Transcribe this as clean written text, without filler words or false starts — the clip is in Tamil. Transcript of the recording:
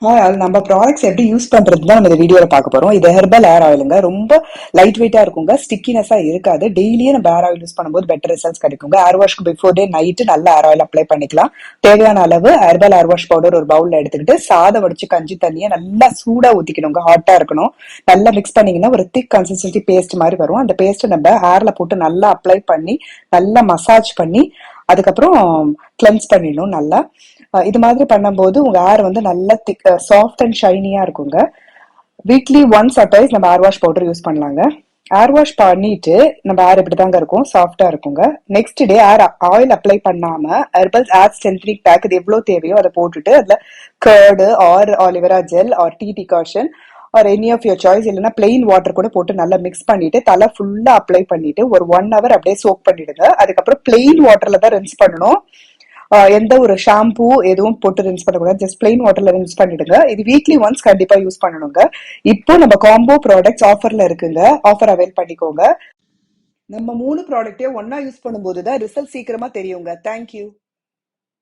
நம்ம ப்ராடக்ட்ஸ் எப்படி யூஸ் பண்றது தான் நம்ம இந்த வீடியோல பார்க்க போறோம். இது ஹெர்பல் ஏர் ஆயிலுங்க. ரொம்ப லைட் வெயிட்டா இருக்குங்க, ஸ்டிக்கினஸா இருக்காது. டெய்லியே நம்ம ஏர் ஆயில் யூஸ் பண்ணும்போது பெட்டர் ரிசல்ட்ஸ் கிடைக்குங்க. ஏர் வாஷ்க்கு பிஃபோர் டே நைட்டு நல்ல ஏர் ஆயில் அப்ளை பண்ணிக்கலாம். தேவையான அளவு ஹெர்பல் ஏர் வாஷ் பவுடர் ஒரு பவுல்ல எடுத்துக்கிட்டு சாதம் வடிச்சு கஞ்சி தண்ணியை நல்லா சூடா ஊத்திக்கணுங்க. ஹாட்டா இருக்கணும். நல்லா மிக்ஸ் பண்ணீங்கன்னா ஒரு திக் கன்சிஸ்டன்சி பேஸ்ட் மாதிரி வரும். அந்த பேஸ்ட் நம்ம ஹேர்ல போட்டு நல்லா அப்ளை பண்ணி நல்லா மசாஜ் பண்ணி அதுக்கப்புறம் கிளென்ஸ் பண்ணிடணும் நல்லா. இது மாதிரி பண்ணும்போது உங்க ஹேர் வந்து நல்லா திக் சாஃப்ட் அண்ட் ஷைனியா இருக்குங்க. வீக்லி ஒன்ஸ் ஆர் ட்வைஸ் நம்ம ஹேர் வாஷ் பவுடர் யூஸ் பண்ணலாங்க. ஹேர் வாஷ் பண்ணிட்டு நம்ம ஹேர் இப்படிதாங்க இருக்கும், சாஃப்டா இருக்குங்க. Next day hair oil apply பண்ணாம ஹெர்பல் ஹேர் ஸ்ட்ரென்த்னிங் பேக் இது எவ்வளவு தேவையோ அதை போட்டுட்டு அதுல curd or aloe vera gel or tea decoction or any of your choice, இல்லைன்னா பிளெயின் வாட்டர் கூட போட்டு நல்லா மிக்ஸ் பண்ணிட்டு தலை ஃபுல்லா அப்ளை பண்ணிட்டு ஒரு 1 hour அப்படியே சோக் பண்ணிடுங்க. அதுக்கப்புறம் பிளெயின் வாட்டர்ல தான் ரின்ஸ் பண்ணணும். எந்த ஒரு ஷாம்பூ எதுவும் போட்டு ரின்ஸ் பண்ணக்கூடாது. ஜஸ்ட் பிளெயின் வாட்டர்ல ரின்ஸ் பண்ணிடுங்க. இது வீக்லி ஒன்ஸ் கண்டிப்பா யூஸ் பண்ணணுங்க. இப்போ நம்ம காம்போ ப்ராடக்ட்ஸ் ஆஃபர்ல இருக்குங்க. ஆஃபர் அவைல் பண்ணிக்கோங்க. நம்ம 3 ப்ராடக்டையும் ஒன்னா யூஸ் பண்ணும்போது தான் ரிசல்ட் சீக்கிரமா தெரியுங்க. தேங்க்யூ.